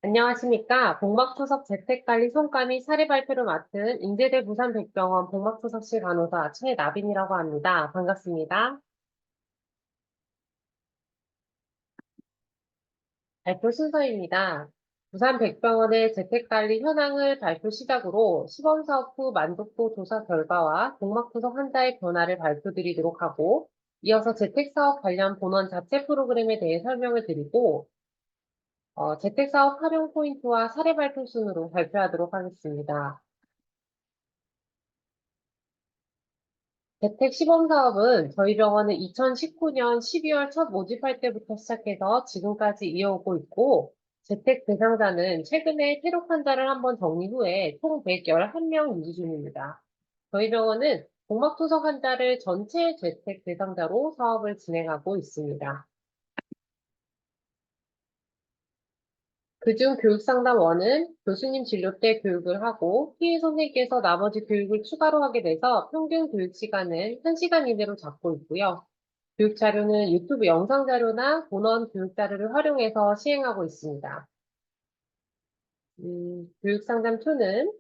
안녕하십니까. 복막투석 재택관리 성과 및 사례 발표를 맡은 인제대 부산백병원 복막투석실 간호사 최나빈이라고 합니다. 반갑습니다. 발표 순서입니다. 부산백병원의 재택관리 현황을 발표 시작으로 시범사업 후 만족도 조사 결과와 복막투석 환자의 변화를 발표드리도록 하고, 이어서 재택사업 관련 본원 자체 프로그램에 대해 설명을 드리고, 재택사업 활용 포인트와 사례 발표 순으로 발표하도록 하겠습니다. 재택 시범 사업은 저희 병원은 2019년 12월 첫 모집할 때부터 시작해서 지금까지 이어오고 있고, 재택 대상자는 최근에 폐록 환자를 한번 정리 후에 총 111명 유지 중입니다. 저희 병원은 복막투석 환자를 전체 재택 대상자로 사업을 진행하고 있습니다. 그중 교육상담원은 교수님 진료 때 교육을 하고 피해 선생님께서 나머지 교육을 추가로 하게 돼서 평균 교육 시간은 1시간 이내로 잡고 있고요. 교육 자료는 유튜브 영상 자료나 본원 교육 자료를 활용해서 시행하고 있습니다. 교육 상담 2는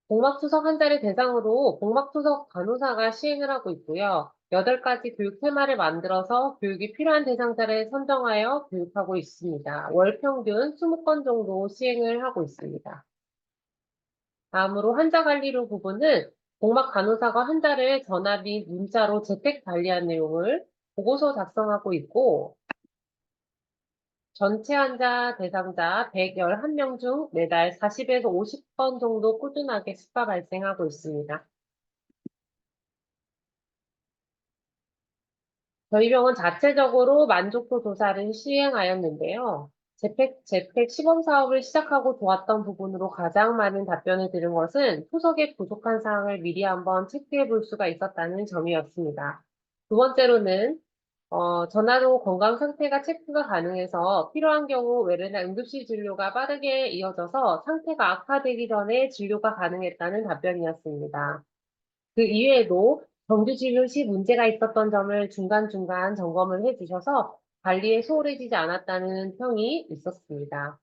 복막투석 환자를 대상으로 복막투석 간호사가 시행을 하고 있고요. 8가지 교육 테마를 만들어서 교육이 필요한 대상자를 선정하여 교육하고 있습니다. 월 평균 20건 정도 시행을 하고 있습니다. 다음으로 환자 관리로 부분은 복막 간호사가 환자를 전화 및 문자로 재택 관리한 내용을 보고서 작성하고 있고, 전체 환자 대상자 111명 중 매달 40에서 50건 정도 꾸준하게 수가 발생하고 있습니다. 저희 병원 자체적으로 만족도 조사를 시행하였는데요. 재택 시범 사업을 시작하고 좋았던 부분으로 가장 많은 답변을 들은 것은 투석에 부족한 사항을 미리 한번 체크해 볼 수가 있었다는 점이었습니다. 두 번째로는 전화로 건강 상태가 체크가 가능해서 필요한 경우 외래나 응급실 진료가 빠르게 이어져서 상태가 악화되기 전에 진료가 가능했다는 답변이었습니다. 그 이외에도 정규 진료 시 문제가 있었던 점을 중간중간 점검을 해주셔서 관리에 소홀해지지 않았다는 평이 있었습니다.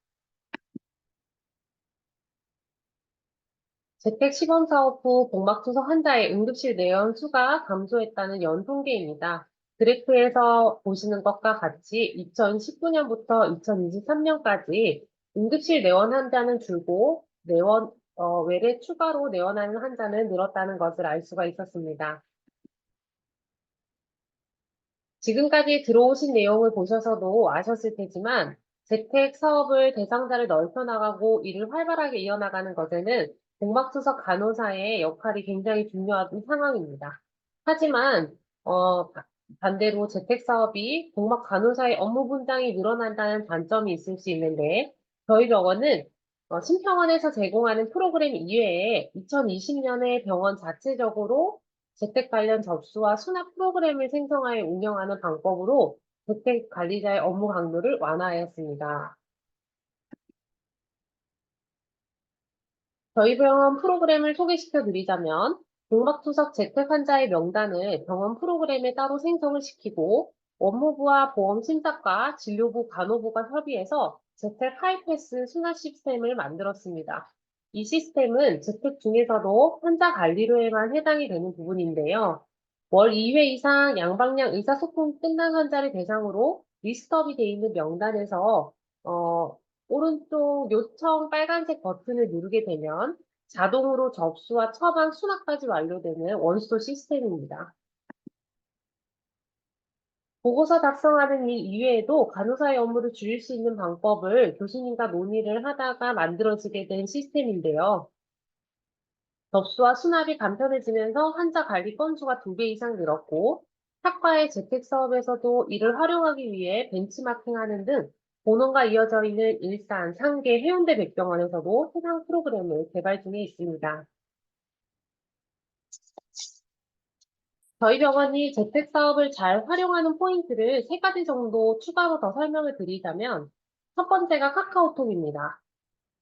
재택 시범 사업 후 복막투석 환자의 응급실 내원 수가 감소했다는 연통계입니다. 그래프에서 보시는 것과 같이 2019년부터 2023년까지 응급실 내원 환자는 줄고 외래 추가로 내원하는 환자는 늘었다는 것을 알 수가 있었습니다. 지금까지 들어오신 내용을 보셔서도 아셨을 테지만 재택 사업을 대상자를 넓혀 나가고 이를 활발하게 이어나가는 것에는 복막투석 간호사의 역할이 굉장히 중요한 상황입니다. 하지만 반대로 재택 사업이 복막 간호사의 업무 분장이 늘어난다는 단점이 있을 수 있는데, 저희 병원은 심평원에서 제공하는 프로그램 이외에 2020년에 병원 자체적으로 재택 관련 접수와 수납 프로그램을 생성하여 운영하는 방법으로 재택 관리자의 업무 강도를 완화하였습니다. 저희 병원 프로그램을 소개시켜 드리자면, 복막투석 재택 환자의 명단을 병원 프로그램에 따로 생성을 시키고, 업무부와 보험심사과, 진료부, 간호부가 협의해서 재택 하이패스 수납 시스템을 만들었습니다. 이 시스템은 재택 중에서도 환자 관리로에만 해당이 되는 부분인데요. 월 2회 이상 양방향 의사소통 끝난 환자를 대상으로 리스트업이 되어 있는 명단에서 어, 오른쪽 요청 빨간색 버튼을 누르게 되면 자동으로 접수와 처방, 수납까지 완료되는 원스톱 시스템입니다. 보고서 작성하는 일 이외에도 간호사의 업무를 줄일 수 있는 방법을 교수님과 논의를 하다가 만들어지게 된 시스템인데요. 접수와 수납이 간편해지면서 환자 관리 건수가 2배 이상 늘었고, 학과의 재택 사업에서도 이를 활용하기 위해 벤치마킹하는 등 본원과 이어져 있는 일산, 상계, 해운대 백병원에서도 해당 프로그램을 개발 중에 있습니다. 저희 병원이 재택 사업을 잘 활용하는 포인트를 3가지 정도 추가로 더 설명을 드리자면, 첫 번째가 카카오톡입니다.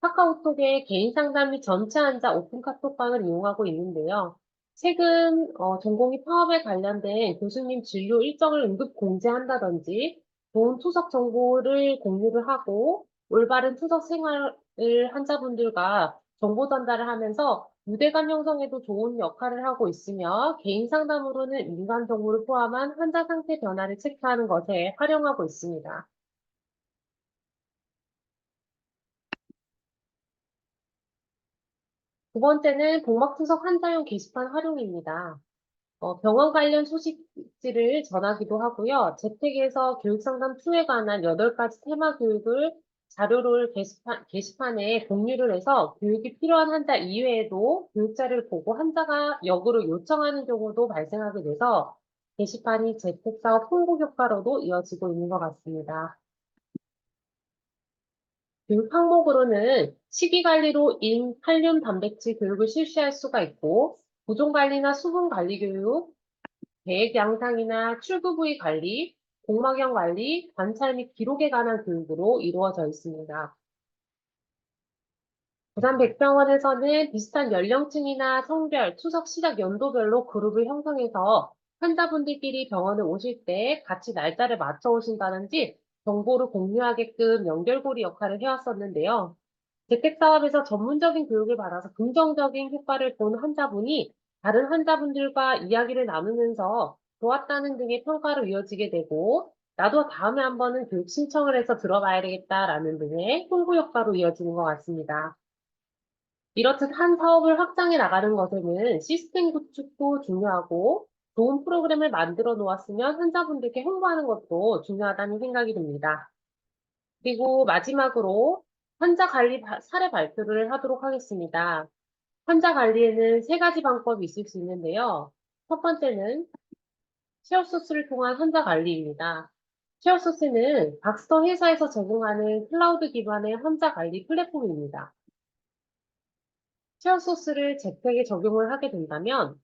카카오톡에 개인 상담 및 전체 환자 오픈 카톡방을 이용하고 있는데요. 최근 전공의 파업에 관련된 교수님 진료 일정을 응급 공지한다든지 좋은 투석 정보를 공유를 하고 올바른 투석 생활을 환자분들과 정보 전달을 하면서 유대감 형성에도 좋은 역할을 하고 있으며 개인 상담으로는 민간 정보를 포함한 환자 상태 변화를 체크하는 것에 활용하고 있습니다. 두 번째는 복막투석 환자용 게시판 활용입니다. 병원 관련 소식지를 전하기도 하고요. 재택에서 교육상담 2에 관한 8가지 테마 교육을 자료를 게시판에 공유를 해서 교육이 필요한 환자 이외에도 교육자를 보고 환자가 역으로 요청하는 경우도 발생하게 돼서 게시판이 재택사업 홍보 효과로도 이어지고 있는 것 같습니다. 교육 항목으로는 식이관리로 인, 칼륨, 단백질 교육을 실시할 수가 있고 부종관리나 수분관리 교육, 계획 양상이나 출구 부위 관리, 복막형 관리, 관찰 및 기록에 관한 교육으로 이루어져 있습니다. 부산백병원에서는 비슷한 연령층이나 성별, 투석 시작 연도별로 그룹을 형성해서 환자분들끼리 병원에 오실 때 같이 날짜를 맞춰 오신다든지 정보를 공유하게끔 연결고리 역할을 해왔었는데요. 재택사업에서 전문적인 교육을 받아서 긍정적인 효과를 본 환자분이 다른 환자분들과 이야기를 나누면서 좋았다는 등의 평가로 이어지게 되고, 나도 다음에 한번은 교육 신청을 해서 들어봐야 되겠다라는 등의 홍보 효과로 이어지는 것 같습니다. 이렇듯 한 사업을 확장해 나가는 것에는 시스템 구축도 중요하고, 좋은 프로그램을 만들어 놓았으면 환자분들께 홍보하는 것도 중요하다는 생각이 듭니다. 그리고 마지막으로 환자 관리 사례 발표를 하도록 하겠습니다. 환자 관리에는 3가지 방법이 있을 수 있는데요. 첫 번째는 쉐어소스를 통한 환자 관리입니다. 쉐어소스는 박스터 회사에서 제공하는 클라우드 기반의 환자 관리 플랫폼입니다. 쉐어소스를 재택에 적용을 하게 된다면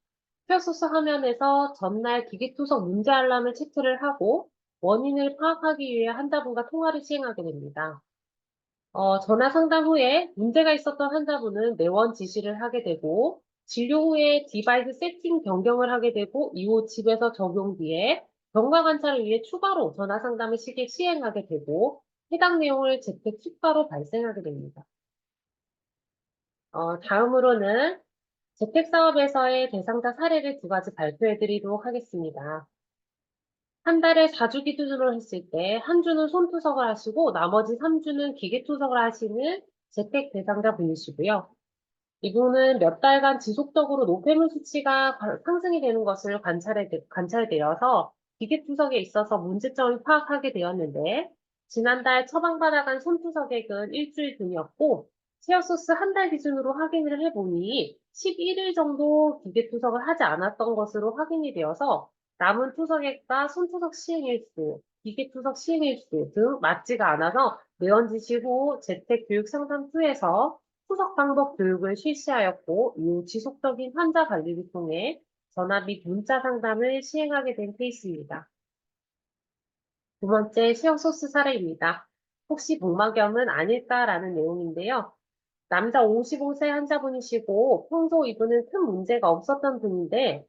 쉐어소스 화면에서 전날 기기투석 문제 알람을 체크를 하고 원인을 파악하기 위해 환자분과 통화를 시행하게 됩니다. 전화 상담 후에 문제가 있었던 환자분은 내원 지시를 하게 되고, 진료 후에 디바이스 세팅 변경을 하게 되고, 이후 집에서 적용 뒤에 경과 관찰을 위해 추가로 전화 상담을 시행하게 되고, 해당 내용을 재택 추가로 발생하게 됩니다. 다음으로는 재택 사업에서의 대상자 사례를 2가지 발표해 드리도록 하겠습니다. 한 달에 4주 기준으로 했을 때 한 주는 손투석을 하시고 나머지 3주는 기계투석을 하시는 재택 대상자 분이시고요. 이분은 몇 달간 지속적으로 노폐물 수치가 상승이 되는 것을 관찰되어서 기계투석에 있어서 문제점을 파악하게 되었는데 지난달 처방받아간 손투석액은 일주일 중이었고 체어소스 한 달 기준으로 확인을 해보니 11일 정도 기계투석을 하지 않았던 것으로 확인이 되어서 남은 투석액과 손투석 시행일수, 기계투석 시행일수 등 맞지가 않아서 내원 지시 후 재택교육 상담 2에서 투석 방법 교육을 실시하였고, 이후 지속적인 환자 관리를 통해 전화 및 문자 상담을 시행하게 된 케이스입니다. 두 번째, 시형소스 사례입니다. 혹시 복막염은 아닐까라는 내용인데요. 남자 55세 환자분이시고 평소 이분은 큰 문제가 없었던 분인데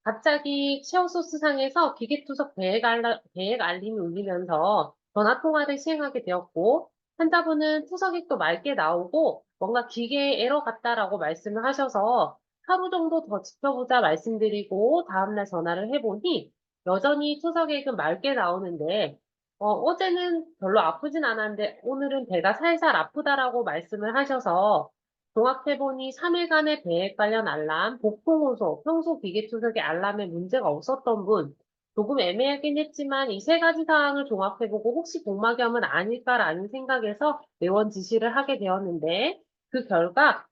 갑자기 쉐어소스 상에서 기계투석 계획 알림이 울리면서 전화 통화를 시행하게 되었고 환자분은 투석액도 맑게 나오고 뭔가 기계에 에러 같다라고 말씀을 하셔서 하루 정도 더 지켜보자 말씀드리고 다음날 전화를 해보니 여전히 투석액은 맑게 나오는데 어제는 별로 아프진 않았는데 오늘은 배가 살살 아프다라고 말씀을 하셔서 종합해보니 3일간의 배액 관련 알람, 복통호소, 평소 기계 투석의 알람에 문제가 없었던 분, 조금 애매하긴 했지만 이 3가지 사항을 종합해보고 혹시 복막염은 아닐까라는 생각에서 내원 지시를 하게 되었는데 그 결과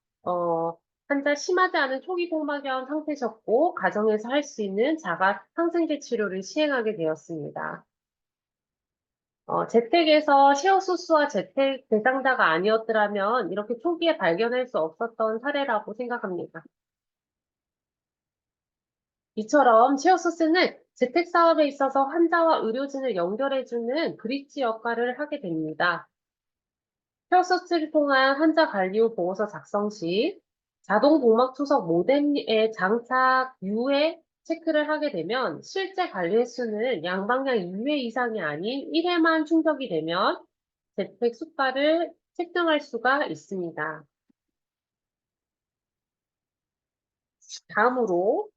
환자 심하지 않은 초기 복막염 상태셨고 가정에서 할 수 있는 자가 항생제 치료를 시행하게 되었습니다. 재택에서 쉐어소스와 재택 대상자가 아니었더라면 이렇게 초기에 발견할 수 없었던 사례라고 생각합니다. 이처럼 쉐어소스는 재택 사업에 있어서 환자와 의료진을 연결해주는 브릿지 역할을 하게 됩니다. 쉐어소스를 통한 환자 관리 후 보고서 작성 시 자동 복막 투석 모뎀의 장착 이후에 체크를 하게 되면 실제 관리 횟수는 양방향 2회 이상이 아닌 1회만 충족이 되면 재택 수가를 책정할 수가 있습니다. 다음으로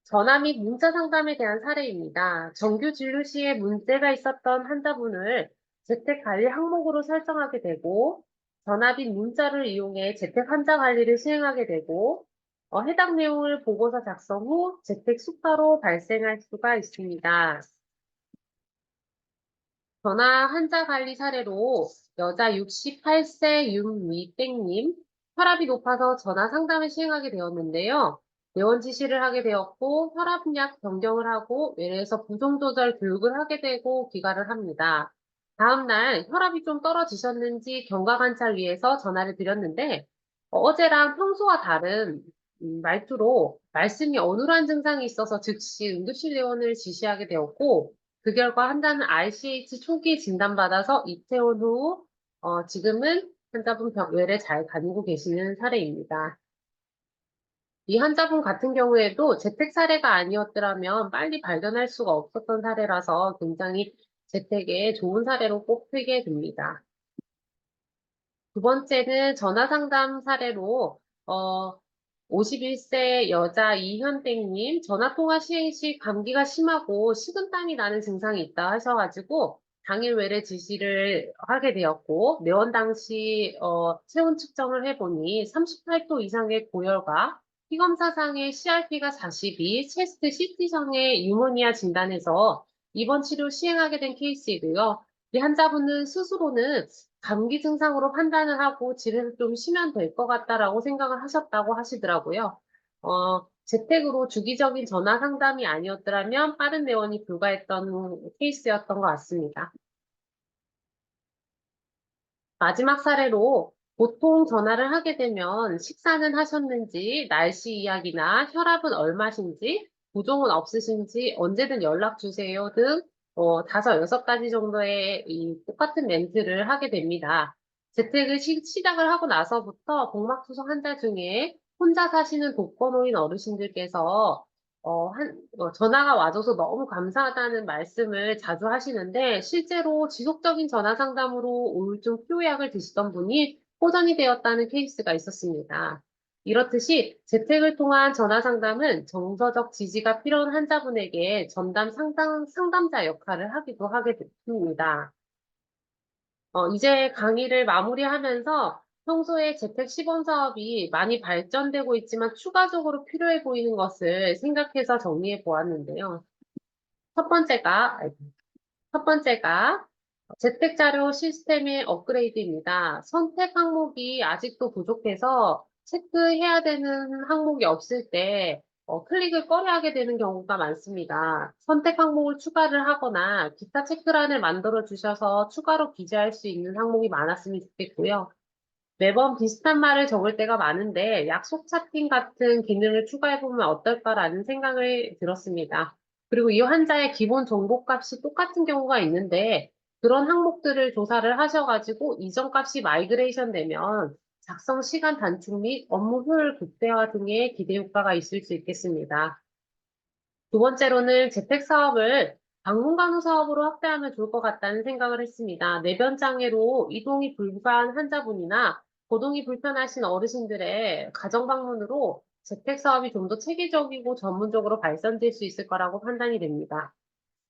전화 및 문자 상담에 대한 사례입니다. 정규 진료 시에 문제가 있었던 환자분을 재택 관리 항목으로 설정하게 되고 전화 및 문자를 이용해 재택 환자 관리를 시행하게 되고 해당 내용을 보고서 작성 후 재택 수가로 발생할 수가 있습니다. 전화 환자 관리 사례로 여자 68세 윤미땡님, 혈압이 높아서 전화 상담을 시행하게 되었는데요. 내원 지시를 하게 되었고 혈압약 변경을 하고 외래에서 부종 조절 교육을 하게 되고 귀가를 합니다. 다음날 혈압이 좀 떨어지셨는지 경과 관찰 위해서 전화를 드렸는데 어제랑 평소와 다른 말투로 말씀이 어눌한 증상이 있어서 즉시 응급실 내원을 지시하게 되었고 그 결과 환자는 ICH 초기 진단받아서 입퇴원 후 지금은 환자분 외래 잘 다니고 계시는 사례입니다. 이 환자분 같은 경우에도 재택 사례가 아니었더라면 빨리 발견할 수가 없었던 사례라서 굉장히 재택에 좋은 사례로 꼽히게 됩니다. 두 번째는 전화 상담 사례로, 51세 여자 이현땡님, 전화통화 시행 시 감기가 심하고 식은땀이 나는 증상이 있다 하셔가지고, 당일 외래 지시를 하게 되었고, 내원 당시, 체온 측정을 해보니 38도 이상의 고열과 피검사상의 CRP가 42, 체스트 CT상의 유모니아 진단에서 입원 치료 시행하게 된 케이스이고요. 이 환자분은 스스로는 감기 증상으로 판단을 하고 집에서 좀 쉬면 될 것 같다라고 생각을 하셨다고 하시더라고요. 재택으로 주기적인 전화 상담이 아니었더라면 빠른 내원이 불가했던 케이스였던 것 같습니다. 마지막 사례로 보통 전화를 하게 되면 식사는 하셨는지, 날씨 이야기나 혈압은 얼마신지, 부종은 없으신지 언제든 연락 주세요 등 다섯, 여섯 가지 정도의 이 똑같은 멘트를 하게 됩니다. 재택을 시작을 하고 나서부터 복막투석 환자 중에 혼자 사시는 독거노인 어르신들께서 전화가 와줘서 너무 감사하다는 말씀을 자주 하시는데, 실제로 지속적인 전화 상담으로 우울증 피로약을 드시던 분이 호전이 되었다는 케이스가 있었습니다. 이렇듯이 재택을 통한 전화 상담은 정서적 지지가 필요한 환자분에게 전담 상담자 역할을 하기도 하게 됩니다. 이제 강의를 마무리하면서 평소에 재택 시범 사업이 많이 발전되고 있지만 추가적으로 필요해 보이는 것을 생각해서 정리해 보았는데요. 첫 번째가, 아이고, 첫 번째가 재택자료 시스템의 업그레이드입니다. 선택 항목이 아직도 부족해서 체크해야 되는 항목이 없을 때 클릭을 꺼려하게 되는 경우가 많습니다. 선택 항목을 추가를 하거나 기타 체크란을 만들어 주셔서 추가로 기재할 수 있는 항목이 많았으면 좋겠고요. 매번 비슷한 말을 적을 때가 많은데 약속 차팅 같은 기능을 추가해보면 어떨까라는 생각을 들었습니다. 그리고 이 환자의 기본 정보값이 똑같은 경우가 있는데 그런 항목들을 조사를 하셔가지고 이전 값이 마이그레이션 되면 작성 시간 단축 및 업무 효율 극대화 등의 기대 효과가 있을 수 있겠습니다. 두 번째로는 재택 사업을 방문간호 사업으로 확대하면 좋을 것 같다는 생각을 했습니다. 내변 장애로 이동이 불가한 환자분이나 거동이 불편하신 어르신들의 가정 방문으로 재택 사업이 좀 더 체계적이고 전문적으로 발전될 수 있을 거라고 판단이 됩니다.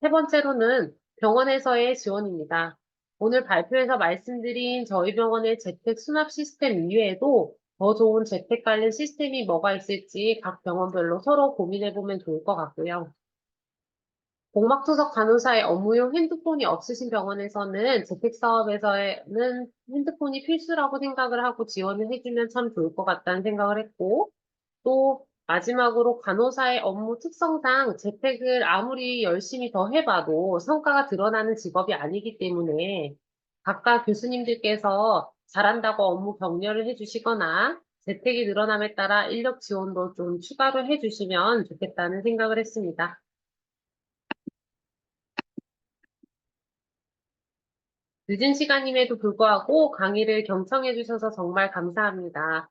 세 번째로는 병원에서의 지원입니다. 오늘 발표에서 말씀드린 저희 병원의 재택 수납 시스템 이외에도 더 좋은 재택 관련 시스템이 뭐가 있을지 각 병원별로 서로 고민해보면 좋을 것 같고요. 복막투석 간호사의 업무용 핸드폰이 없으신 병원에서는 재택 사업에서는 핸드폰이 필수라고 생각을 하고 지원을 해주면 참 좋을 것 같다는 생각을 했고, 또 마지막으로 간호사의 업무 특성상 재택을 아무리 열심히 더 해봐도 성과가 드러나는 직업이 아니기 때문에 각각 교수님들께서 잘한다고 업무 격려를 해주시거나 재택이 늘어남에 따라 인력 지원도 좀 추가로 해주시면 좋겠다는 생각을 했습니다. 늦은 시간임에도 불구하고 강의를 경청해 주셔서 정말 감사합니다.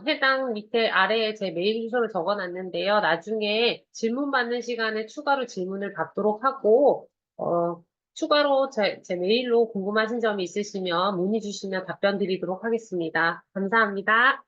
해당 밑에 아래에 제 메일 주소를 적어 놨는데요. 나중에 질문 받는 시간에 추가로 질문을 받도록 하고, 추가로 제 메일로 궁금하신 점이 있으시면 문의 주시면 답변 드리도록 하겠습니다. 감사합니다.